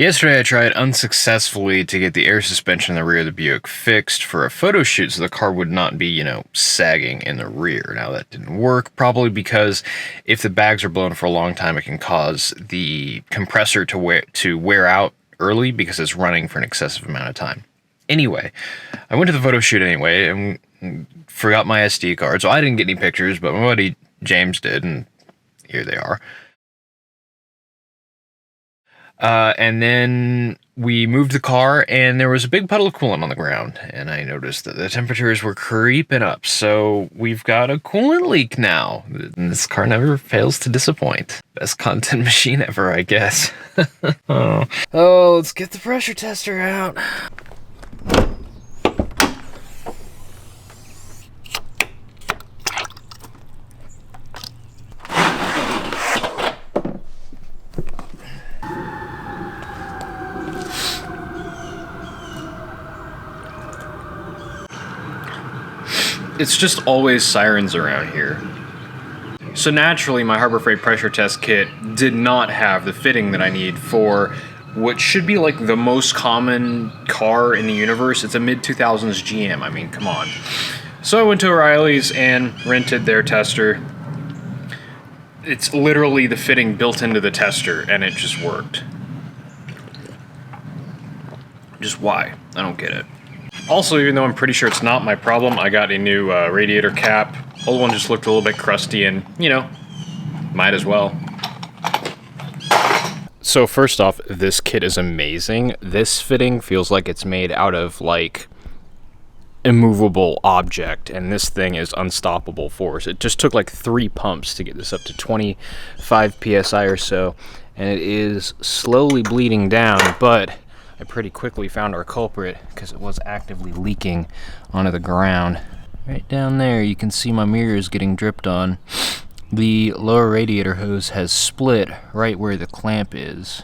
Yesterday I tried unsuccessfully to get the air suspension in the rear of the Buick fixed for a photo shoot so the car would not be, sagging in the rear. Now that didn't work, probably because if the bags are blown for a long time, it can cause the compressor to wear out early because it's running for an excessive amount of time. Anyway, I went to the photo shoot anyway and forgot my SD card, so I didn't get any pictures, but my buddy James did, and here they are. And then we moved the car, and there was a big puddle of coolant on the ground, and I noticed that the temperatures were creeping up, so we've got a coolant leak now. And this car never fails to disappoint. Best content machine ever, I guess. Oh, let's get the pressure tester out. It's just always sirens around here. So naturally, my Harbor Freight pressure test kit did not have the fitting that I need for what should be like the most common car in the universe. It's a mid-2000s GM, I mean, come on. So I went to O'Reilly's and rented their tester. It's literally the fitting built into the tester, and it just worked. Just why? I don't get it. Also, even though I'm pretty sure it's not my problem, I got a new radiator cap. Old one just looked a little bit crusty and, might as well. So first off, this kit is amazing. This fitting feels like it's made out of, immovable object, and this thing is unstoppable force. It just took 3 pumps to get this up to 25 PSI or so, and it is slowly bleeding down, but I pretty quickly found our culprit because it was actively leaking onto the ground. Right down there, you can see my mirrors getting dripped on. The lower radiator hose has split right where the clamp is.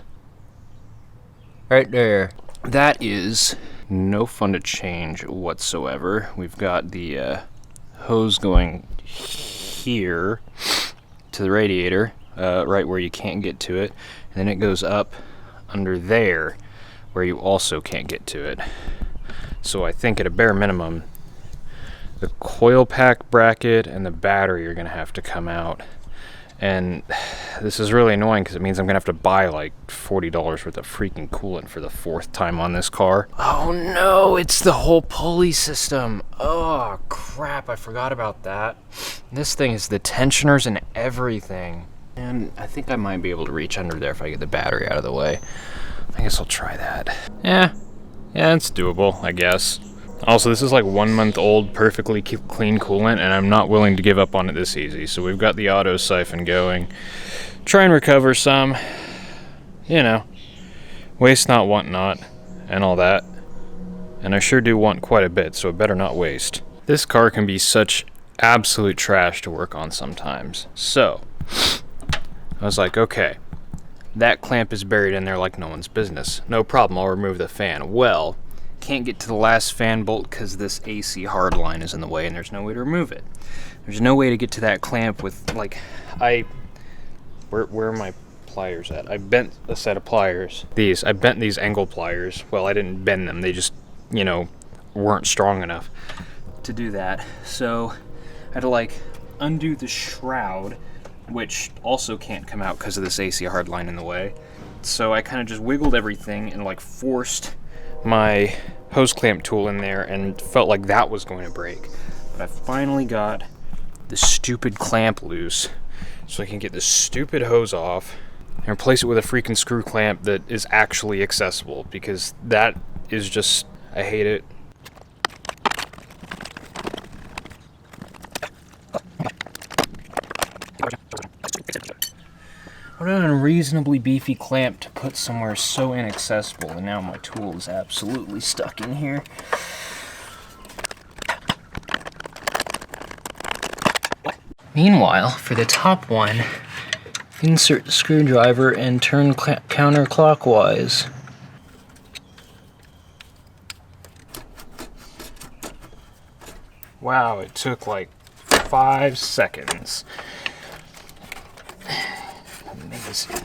Right there. That is no fun to change whatsoever. We've got the hose going here to the radiator, right where you can't get to it, and then it goes up under there, where you also can't get to it. So I think at a bare minimum, the coil pack bracket and the battery are going to have to come out. And this is really annoying because it means I'm going to have to buy $40 worth of freaking coolant for the 4th time on this car. Oh no, it's the whole pulley system. Oh crap, I forgot about that. This thing is the tensioners and everything. And I think I might be able to reach under there if I get the battery out of the way. I guess I'll try that. Yeah, it's doable, I guess. Also, this is 1 month old, perfectly clean coolant, and I'm not willing to give up on it this easy. So we've got the auto siphon going. Try and recover some. Waste not, want not, and all that. And I sure do want quite a bit, so it better not waste. This car can be such absolute trash to work on sometimes. So, I was like, okay. That clamp is buried in there like no one's business. No problem, I'll remove the fan. Well, can't get to the last fan bolt because this AC hardline is in the way and there's no way to remove it. There's no way to get to that clamp with, where are my pliers at? I bent a set of pliers. I bent these angle pliers. Well, I didn't bend them. They just, weren't strong enough to do that. So, I had to, undo the shroud, which also can't come out because of this AC hardline in the way. So I kind of just wiggled everything and forced my hose clamp tool in there and felt like that was going to break. But I finally got the stupid clamp loose so I can get this stupid hose off and replace it with a freaking screw clamp that is actually accessible, because that is just, I hate it. What an unreasonably beefy clamp to put somewhere so inaccessible, and now my tool is absolutely stuck in here. Meanwhile, for the top one, insert the screwdriver and turn counterclockwise. Wow, it took 5 seconds. Amazing.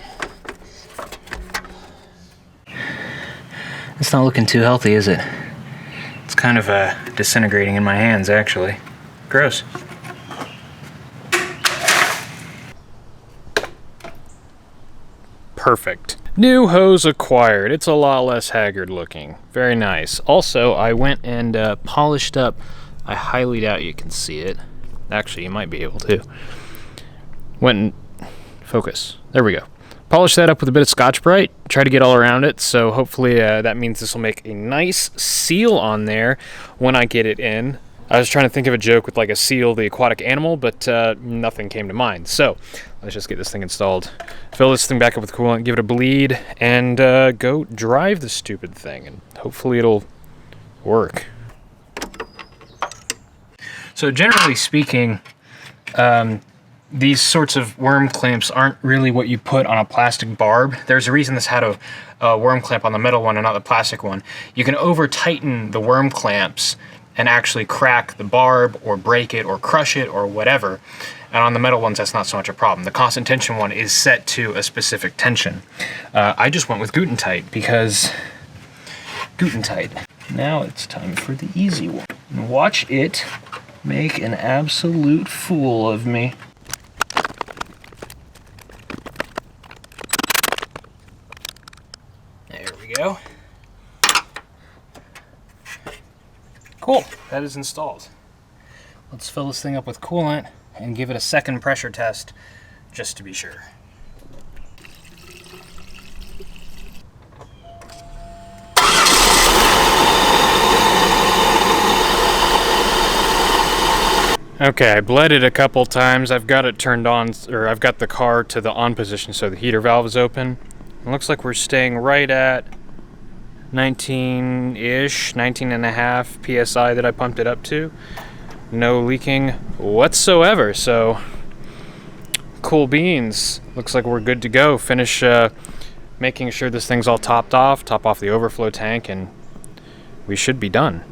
It's not looking too healthy, is it? It's kind of disintegrating in my hands, actually. Gross. Perfect. New hose acquired. It's a lot less haggard looking. Very nice. Also, I went and polished up. I highly doubt you can see it. Actually, you might be able to. Went and focus. There we go. Polish that up with a bit of Scotch-Brite. Try to get all around it. So hopefully that means this will make a nice seal on there when I get it in. I was trying to think of a joke with like a seal, the aquatic animal, but nothing came to mind. So let's just get this thing installed. Fill this thing back up with coolant, give it a bleed, and go drive the stupid thing. And hopefully it'll work. So generally speaking, these sorts of worm clamps aren't really what you put on a plastic barb. There's a reason this had a worm clamp on the metal one and not the plastic one. You can over-tighten the worm clamps and actually crack the barb or break it or crush it or whatever. And on the metal ones, that's not so much a problem. The constant tension one is set to a specific tension. I just went with Gutentite because Gutentite. Now it's time for the easy one. And watch it make an absolute fool of me. There we go. Cool, that is installed. Let's fill this thing up with coolant and give it a second pressure test just to be sure. Okay, I bled it a couple times. I've got it turned on, or I've got the car to the on position so the heater valve is open. It looks like we're staying right at 19-ish, 19.5 PSI that I pumped it up to. No leaking whatsoever, so cool beans. Looks like we're good to go. Finish making sure this thing's all topped off, top off the overflow tank, and we should be done.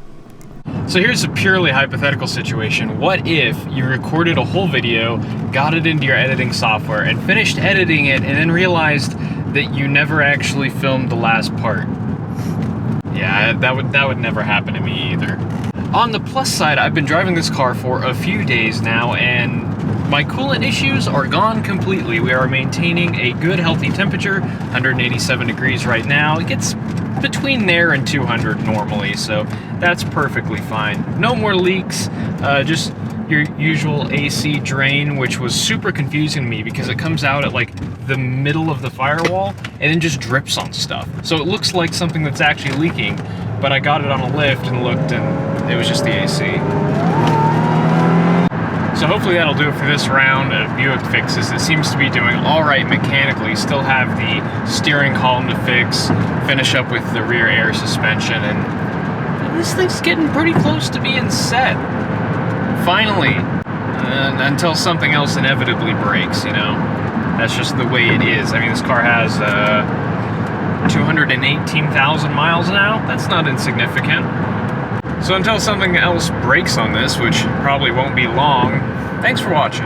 So here's a purely hypothetical situation. What if you recorded a whole video, got it into your editing software, and finished editing it, and then realized that you never actually filmed the last part? Yeah, that would never happen to me either. On the plus side, I've been driving this car for a few days now, and my coolant issues are gone completely. We are maintaining a good, healthy temperature, 187 degrees right now. It gets between there and 200 normally, so that's perfectly fine. No more leaks, just your usual AC drain, which was super confusing to me because it comes out at like the middle of the firewall and then just drips on stuff. So it looks like something that's actually leaking, but I got it on a lift and looked and it was just the AC. So hopefully that'll do it for this round of Buick fixes. It seems to be doing all right mechanically. Still have the steering column to fix, finish up with the rear air suspension, and this thing's getting pretty close to being set. Finally, until something else inevitably breaks, you know? That's just the way it is. I mean, this car has 218,000 miles now. That's not insignificant. So until something else breaks on this, which probably won't be long, thanks for watching.